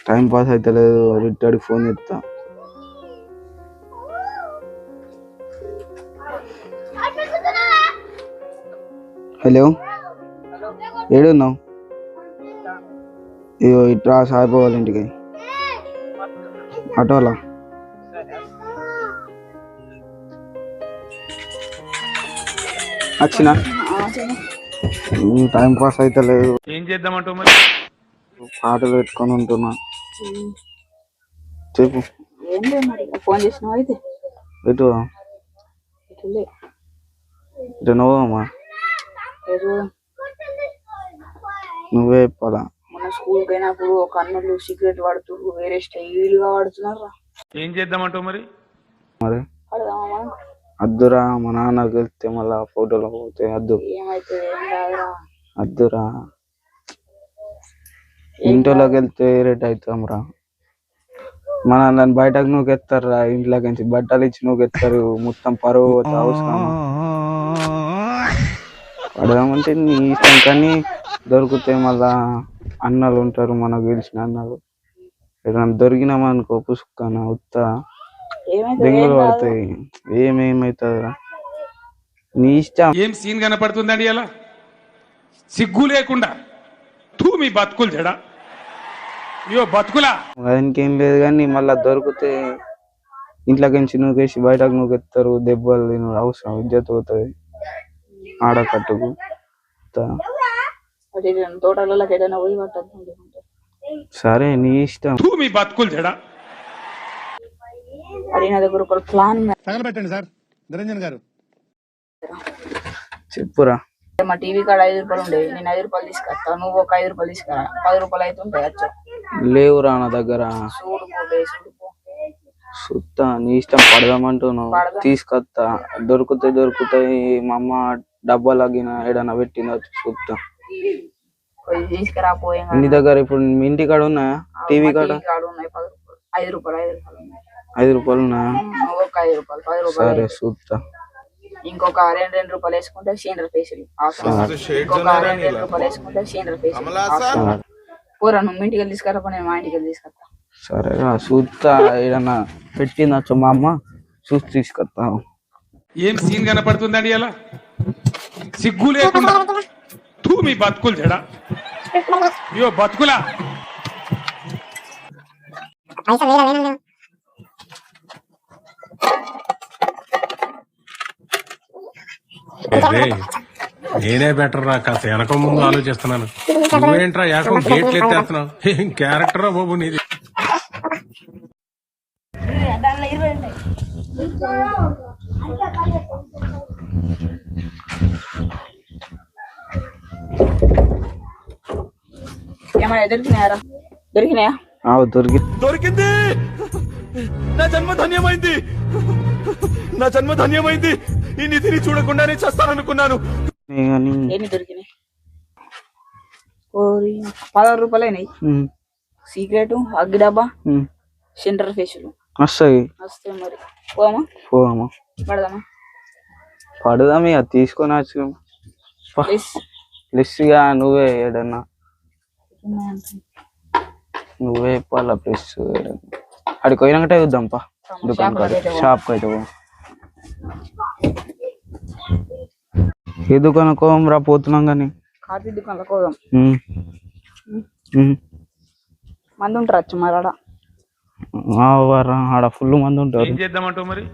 Time pass అయితే లేదు, రిటార్డ్కి phone చేస్తా. హలో, ఏడున్నావు? ఇగో ఇట్రా సాయిపోవాలి ఇంటికి. ఆటోలా వచ్చిన టైం పాస్ అయితే లేదు. ఏం చేద్దామంటావు మరి? పాటలు పెట్టుకొని ఉంటున్నా. చెప్పు. ఫోన్ చేసినావు అయితే ఎటు నువ్వమ్మా? నువ్వే చెప్పాలా? మన స్కూల్ పోయినప్పుడు ఒక అన్నలు సిగరెట్ వాడుతున్నారు, వేరే స్టైల్ గా వాడుతున్నారు. ఏం చేద్దామంటావు మరి? మరి అద్దురా, మా నాన్నకి వెళ్తే మళ్ళా ఫోటోలు పోతే అద్దు. ఏమైతుంది? ఏం కాదురా. అద్దురా, ఇంట్లోకి వెళ్తే రేట్ అవుతాం రా. మన దాన్ని బయటకు నూకెత్తారా, ఇంట్లోకి నుంచి బట్టలు ఇచ్చి నూకెత్తారు, మొత్తం పరువు అవసరం. పడదామంటే నీ ఇష్టం, కానీ దొరికితే మళ్ళా అన్నలు ఉంటారు, మనకు గెలిచిన అన్నలు. ఏదైనా దొరికినామనుకో పుసుక్కన ఉత్తా బెంగళూరు పడతాయి. ఏమేమవుతుందిరా, నీ ఇష్టం. ఏం సీన్ కనపడుతుందండి అలా సిగ్గు లేకుండా? తూ మీ బతుకులు జడా, అయ్యో బతుకులా. ఇంకేం లేదు, కానీ మళ్ళా దొరికితే ఇంట్లోకి నుంచి నూకేసి బయటకు నూకెత్తారు, దెబ్బలు తిన అవసరం, ఇజ్జత్ పోతుంది ఆడకట్టుకు. సరే నీ ఇష్టం. తూ మీ బతుకులు జడా. నా దగ్గర ఒక ప్లాన్ తగలబెట్టండి సార్ నిరంజన్ గారు. చెప్పురా. మా టీవీ కాడ 5 రూపాయలు ఉండే, నేను 5 రూపాయలు తీసుకొస్తా, నువ్వు ఒక 5 రూపాయలు తీసుకురా. 10 రూపాయలు అయితే ఉంటాయి. వచ్చా లేవురా నా దగ్గర. చూడుకో సుత్తా, నీ ఇష్టం. పడదామంటున్నావు, తీసుకొస్తా. దొరుకుతాయి. మా అమ్మ డబ్బాలగిన ఏడన్నా పెట్టిన చూస్తా. తీసుకురా పోయి. నీ దగ్గర ఇప్పుడు మీ ఇంటి కాడ ఉన్నాయా? టీవీ కాడ 5 రూపాయలు 5 రూపాయలు ఉన్నాయా? ఒక 5 రూపాయలు 10 రూపాయలు. సరే చూస్తా. ఇంకొక 2 రూపాయలు వేసుకుంటే సీనర్ ఫేషియల్. ఇంకొక 2 రూపాయలు వేసుకుంటే సీనర్ ఫేషియల్. పోరా, నువ్వు ఇంటికి వెళ్ళి తీసుకురా, నేను మా ఇంటికి వెళ్ళి తీసుకొస్తా. సరేరా చూస్తా, ఏదన్నా పెట్టిందచ్చు మా అమ్మ, చూసి తీసుకొస్తా. ఏం సీన్ కనపడుతుందండి అలా సిగ్గు లేకుండా? తూ మీ బతుకులు జడా, అయ్యో బతుకులా. నేనే బెటర్ రా, కాస్త వెనక ముందు ఆలోచిస్తున్నాను. నువ్వేంట్రా ఏకం గేట్లు ఎత్తేస్తున్నావు? ఏం క్యారెక్టరా బాబు నీది. ఏమైనా దొరికినాయారా? దొరికినాయా? దొరికింది. నా జన్మ ధన్యమైంది, నా జన్మ ధన్యమైంది. ఈ నిధిని చూడకుండానే చేస్తాననుకున్నాను. ఎన్ని దొరికినాయి? 16 రూపాయలైనాయి. సీక్రెట్, అగ్గి డబ్బా, సెంటర్ ఫేషియల్ వస్తాయి. మరి పోమా పడదామా? పడదాం ఇక, తీసుకొని వచ్చు. ప్లస్ ఇక నువ్వే ఏడన్నా నువ్వే చెప్పాలా. ప్లస్ అడికి పోయినాకటే చూద్దాంపా, దుకాణం షాప్కి అయితే. ఏ దుకాణం కోవం రా, పోతున్నాం కానీ. కాఫీ దుకాణంలో కోదాం. మంది ఉంటారు మరి ఆడ ఫుల్ మంది ఉంటారు. ఏం చేద్దామంటావు మరి?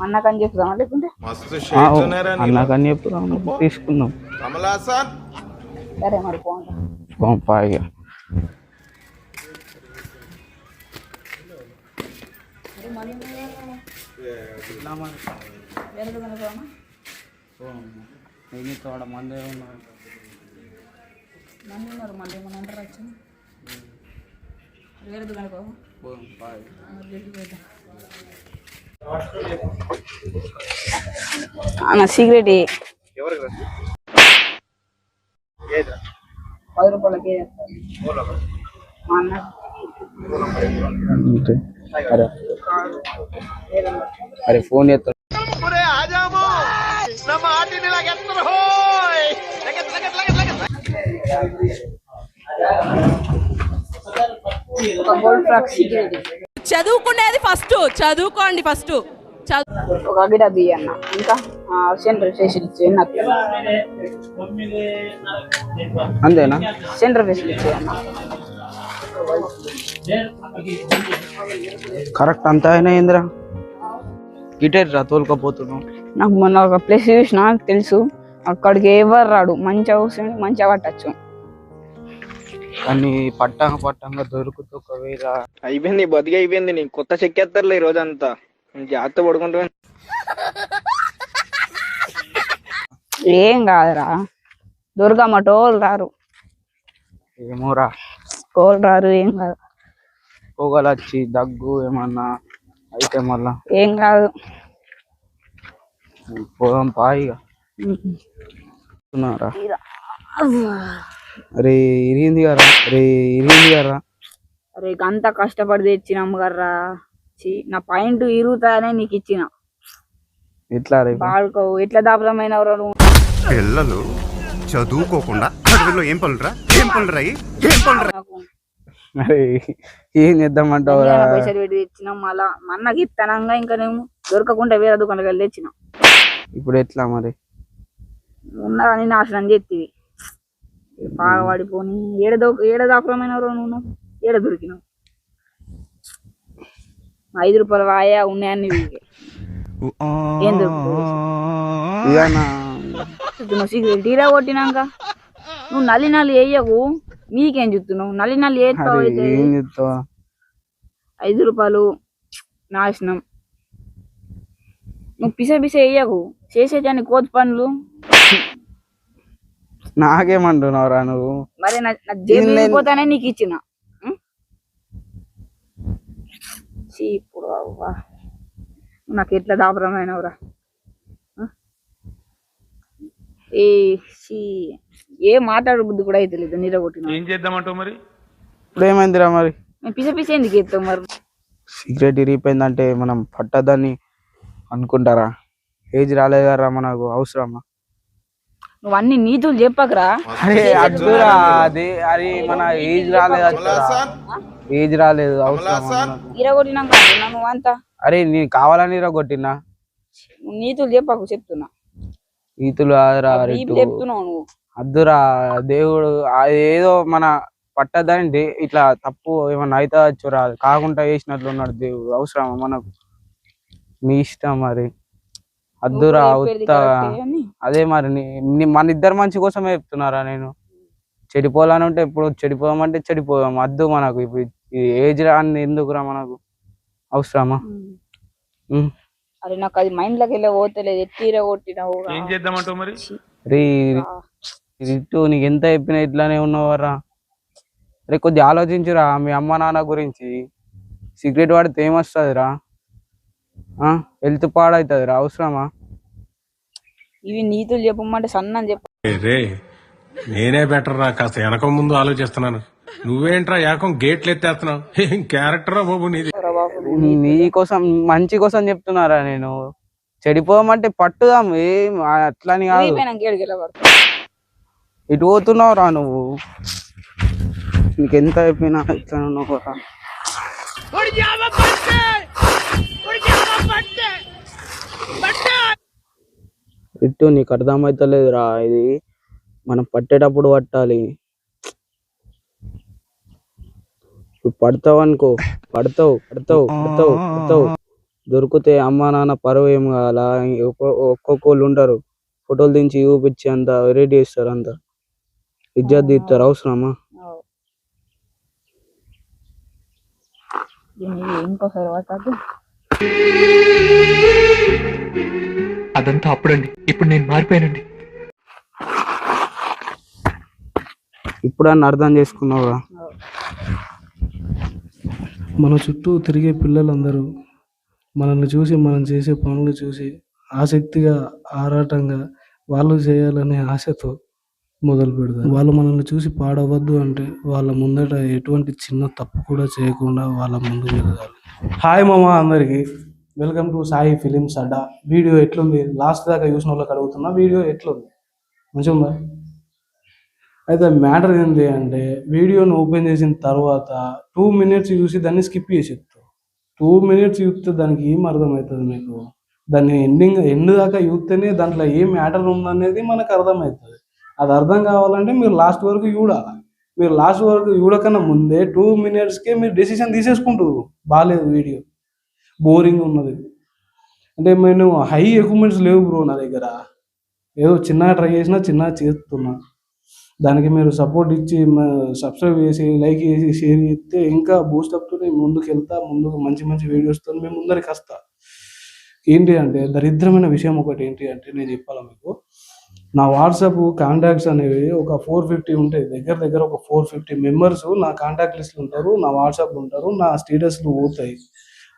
అన్నకని చెప్తామా, లేకుంటే అన్నకని చెప్పుదాం, తీసుకుందాం. సరే మరి పోంపా ఇక. మంది ఉన్నారు, మళ్ళీ ఏమన్నా అంటారు వచ్చి వేరే దుకాణకు అన్న. సిగరెట్ 10 రూపాయలకి మా అన్న. అరే ఫోన్ చేస్తా. ఒక గోల్డ్ ఫ్రాక్ సిగరెట్, చదువుకునేది ఫస్ట్ చదువుకోండి ఫస్ట్ ఒక అగిడ బియ్య అన్న, ఇంకా సెంట్రల్ ఫెసిలిటీ నాకు అంతేనా? సెంట్రల్ ఫెసిలిటీ అన్న. కరెక్ట్ అంతా అయినా ఏందిరా గిటేర్ రా తోలుకపోతున్నావు. నాకు మొన్న ఒక ప్లేస్ చూసిన తెలుసు, అక్కడికి ఎవరు రాడు, మంచిగా కూర్చొని మంచిగా పట్టచ్చు. కానీ పట్టంగా దొరుకుతూ ఒకవేళ అయిపోయింది బతికి అయిపోయింది. నీకు కొత్త చెక్కేస్తారులే ఈ రోజంతా. జాగ్రత్త పడుకుంటా. ఏం కాదురా, దుర్గమ్మ టోల్ రారు, ఏమోరా టోల్ రారు, ఏం కాదు. పొగలొచ్చి దగ్గు ఏమన్నా అయితే మళ్ళా ఏం కాదు. పోదాం పాయిగా. అరే ఇరిగింది కదా. అరే అంత కష్టపడి తెచ్చినాం కర్రా, నా పాయింట్ ఇరుగుతానే నీకు ఇచ్చిన. ఎట్లా రే బాడుకో ఎట్లా దాపలమైన పిల్లలు చదువుకోకుండా అడవిలో ఏం పనులురా అరే ఏం చేద్దామంటావు? పైసలు పెట్టి తెచ్చినాం, మళ్ళా మన్నకి ఇస్తానంగా ఇంకా నేను దొరకకుండా వేరే దుకాణాలకు వెళ్ళి తెచ్చినాం. ఇప్పుడు ఎట్లా మరి? ఉన్నారని నాశనం చేతివి బాగా పడిపోని ఏడ దాపలమైన నువ్వు ఏడ దొరికినావు. 5 రూపాయలు వాయా ఉన్నాయని ఏం దొరుకుతుంది? సిగరెట్ ఇరా కొట్టినాక నువ్వు నల్లి వేయకు, మీకేం చెప్తున్నావు? నల్లి వేస్తావు అయితే 5 రూపాయలు నాశనం. నువ్వు పిస వేయకు, చేసేటాన్ని కోతి పనులు. నాకేమంటున్నావురా నువ్వు? మరి నా జేబులో పోతానే నీకు ఇచ్చిన. ఇప్పుడు నాకు ఎట్లా దాపరమైనవురా? ఏ మాట్లాడు బుద్ధి కూడా అయితే లేదు, నీరగొట్టిన. ఏం చేద్దామంటావు మరి? ఇప్పుడు ఏమైందిరా మరి? పిస ఎందుకు ఎత్తావు మరి? సిగరెట్ ఇరిగిపోయిందంటే మనం పట్టదని అనుకుంటారా? ఏజ్ రాలేదు కదా మనకు, అవసరమా? నువ్వు అన్ని నీతులు చెప్పకరా. అరే అద్దురా, అదే అరే మన ఏజ్ రాలేదు అవసరం. ఇరగొట్టినాక నువ్వు అంతా అరే నేను కావాలని ఇరగొట్టినా. నీతులు చెప్పకు, చెప్తున్నా. ఈతులు చెప్తున్నావు నువ్వు. అద్దురా, దేవుడు ఏదో మన పట్టదని ఇట్లా తప్పు ఏమన్నా అయితే వచ్చురా, కాకుండా వేసినట్లు ఉన్నాడు దేవుడు. అవసరమా మనకు? మీ ఇష్టం మరి. అద్దురా ఉత్త అదే మరి మన ఇద్దరు మంచి కోసమే చెప్తున్నారా నేను? చెడిపోవాలని ఉంటే ఇప్పుడు చెడిపోదామంటే చెడిపోదాం. అద్దు మనకు ఇప్పుడు ఏజ్ అని ఎందుకురా మనకు? అవసరమా? అరే నాకు అది మైండ్ లోకి వెళ్ళి పోతలేదు, ఎట్టిరా కొట్టినావు. ఏం చేద్దామంటావు మరి? రిట్టు నీకు ఎంత చెప్పినా ఇట్లానే ఉన్నవారా? అరే కొద్దిగా ఆలోచించురా మీ అమ్మ నాన్న గురించి. సిగరెట్ వాడితే ఏమొస్తుందిరా? హెల్త్ పాడవుతుందిరా, అవసరమా? ఇవి నీతులు చెప్పమంటే సన్నని చెప్ప. నేనే బెటర్ రా, కాస్త వెనక ముందు ఆలోచిస్తున్నాను. నువ్వేంట్రా ఏకం గేట్లు ఎత్తేస్తున్నావు? ఏం క్యారెక్టరా బాబు నీది? నీ కోసం మంచి కోసం చెప్తున్నారా నేను? చెడిపోమంటే పట్టుదాం, ఏం అట్లని కాదు. ఇటు పోతున్నావు రా నువ్వు, నీకెంత అయిపోయినా ఇట్లా ఉన్నావు రా. ఇటు నీకు అర్థమైతలేదురా, ఇది మనం పట్టేటప్పుడు పట్టాలి. పడతావు అనుకో, పడతావు దొరికితే అమ్మ నాన్న పరువు ఏం కావాలా? ఒక్కొక్కళ్ళు ఉంటారు, ఫోటోలు దించి చూపించి అంత వెరైటీ చేస్తారు, అంత ఇజ్జత్ తీస్తారు. అవసరమా? అదంతా అప్పుడండి, ఇప్పుడు నేను మారిపోయానండి. ఇప్పుడన్నా అర్థం చేసుకున్నావుగా? మన చుట్టూ తిరిగే పిల్లలందరూ మనల్ని చూసి, మనం చేసే పనులు చూసి ఆసక్తిగా, ఆరాటంగా వాళ్ళు చేయాలనే ఆశతో మొదలు పెడతారు. వాళ్ళు మనల్ని చూసి పాడవద్దు అంటే వాళ్ళ ముందట ఎటువంటి చిన్న తప్పు కూడా చేయకుండా వాళ్ళ ముందు ఎదగాలి. హాయ్ మామ అందరికీ, welcome to Sai films Adda. Video ఎట్లుంది? లాస్ట్ దాకా చూసిన వాళ్ళకి అడుగుతున్నా, వీడియో ఎట్లుంది? మంచిగా ఉందా? అయితే మ్యాటర్ ఏంటి అంటే వీడియోని ఓపెన్ చేసిన తర్వాత 2 మినిట్స్ చూసి దాన్ని స్కిప్ చేసేస్తారు. 2 మినిట్స్ చూస్తే దానికి ఏం అర్థమవుతుంది మీకు? దాన్ని ఎండ్ దాకా చూస్తేనే దాంట్లో ఏం మ్యాటర్ ఉందనేది మనకు అర్థమవుతుంది. అది అర్థం కావాలంటే మీరు లాస్ట్ వరకు చూడాలి. మీరు లాస్ట్ వరకు చూడకన్నా ముందే 2 మినిట్స్కే మీరు డెసిషన్ తీసేసుకుంటారు, బాగాలేదు వీడియో, బోరింగ్ ఉన్నది. అంటే నేను హై ఎక్విప్మెంట్స్ లేవు బ్రో నా దగ్గర, ఏదో చిన్నగా ట్రై చేసినా చిన్నగా చేస్తున్నా. దానికి మీరు సపోర్ట్ ఇచ్చి సబ్స్క్రైబ్ చేసి లైక్ చేసి షేర్ చేస్తే ఇంకా బూస్టప్తో నేను ముందుకు వెళ్తా. ముందుకు మంచి మంచి వీడియోస్తో మేము ముందరికి వస్తా. ఏంటి అంటే దరిద్రమైన విషయం ఒకటి ఏంటి అంటే నేను చెప్పాలా మీకు, నా వాట్సాప్ కాంటాక్ట్స్ అనేవి ఒక 450 ఉంటాయి. దగ్గర ఒక 450 మెంబర్స్ నా కాంటాక్ట్ లిస్ట్లు ఉంటారు, నా వాట్సాప్ ఉంటారు, నా స్టేటస్లు పోతాయి.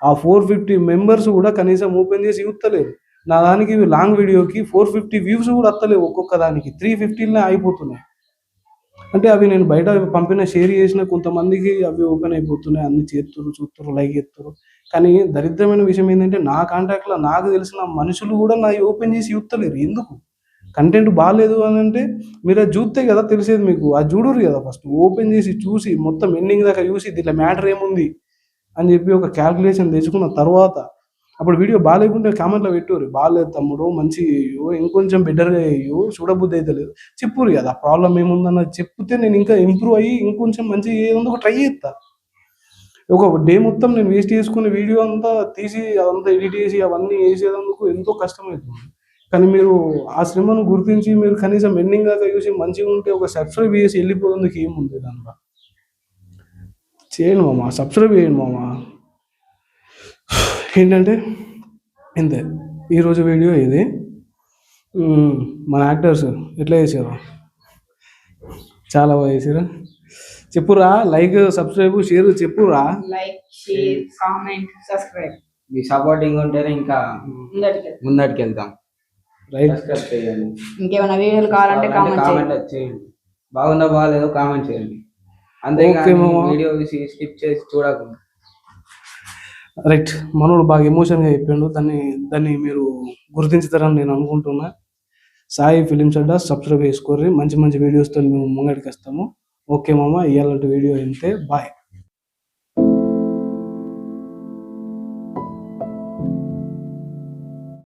ఆ 450 మెంబర్స్ కూడా కనీసం ఓపెన్ చేసి చూస్తలేరు. నా దానికి లాంగ్ వీడియోకి 450 వ్యూస్ కూడా వస్తలేవు, ఒక్కొక్క దానికి 350 అయిపోతున్నాయి. అంటే అవి నేను బయట పంపిన షేర్ చేసిన కొంతమందికి అవి ఓపెన్ అయిపోతున్నాయి, అన్ని చేస్తున్నారు, చూస్తారు, లైక్ చేస్తారు. కానీ దరిద్రమైన విషయం ఏంటంటే నా కాంటాక్ట్లో నాకు తెలిసిన మనుషులు కూడా నా ఓపెన్ చేసి చూస్తలేరు. ఎందుకు? కంటెంట్ బాగాలేదు అని అంటే మీరు అది చూస్తే కదా తెలిసేది మీకు. అది చూడరు కదా, ఫస్ట్ ఓపెన్ చేసి చూసి మొత్తం ఎండింగ్ దాకా చూసి దీంట్లో మ్యాటర్ ఏముంది అని చెప్పి ఒక క్యాల్కులేషన్ తెచ్చుకున్న తర్వాత అప్పుడు వీడియో బాగాలేకుంటే కామెంట్లో పెట్టుర్రు, బాగాలేదు తమ్ముడు, మంచి అయ్యో, ఇంకొంచెం బెటర్గా అయ్యో, చూడబుద్ధి అయితే లేదు చెప్పుర్రు కదా. ప్రాబ్లం ఏముందన్నది చెప్తే నేను ఇంకా ఇంప్రూవ్ అయ్యి ఇంకొంచెం మంచి ఏదో ట్రై చేస్తా. ఒక డే మొత్తం నేను వేస్ట్ చేసుకునే వీడియో అంతా తీసి అదంతా ఎడిట్ చేసి అవన్నీ వేసేందుకు ఎంతో కష్టమవుతుంది. కానీ మీరు ఆ శ్రమను గుర్తించి మీరు కనీసం ఎండింగ్ దాకా చూసి మంచిగా ఉంటే ఒక సబ్స్క్రైబ్ చేసి వెళ్ళిపోయేందుకు ఏముంది దాంట్లో. చేయండి మామ, సబ్స్క్రైబ్ చేయండి మామ. ఏంటంటే ఇంతే ఈరోజు వీడియో ఇది. మన యాక్టర్స్ ఎట్లా చేశారు, చాలా బాగా చేశారు. చెప్పురా, లైక్ సబ్స్క్రైబ్ షేర్ చెప్పురా. Like, share, comment, subscribe. మీ సపోర్టింగ్ ఉంటేనే ఇంకా ముందటికి వెళ్తాం. రైట్, సబ్స్క్రైబ్ చేయండి. ఇంకేమైనా వీడియోలు కావాలంటే కామెంట్ చేయండి. బాగుందో బాగాలేదో కామెంట్ చేయండి. ఓకే అంతేకాని మామ. వీడియో స్కిప్ చేసి చూడకుండా. రైట్, మనోడు బాగా ఎమోషన్గా చెప్పిండు. దాన్ని మీరు గుర్తించుతారని నేను అనుకుంటున్నా. సాయి ఫిలిమ్స్ అడ్డా సబ్స్క్రైబ్ చేసుకోర్రి. మంచి మంచి వీడియోస్తో మేము ముంగడికి వస్తాము. ఓకే మామ, ఇవాళ వీడియో ఇంతే. బాయ్.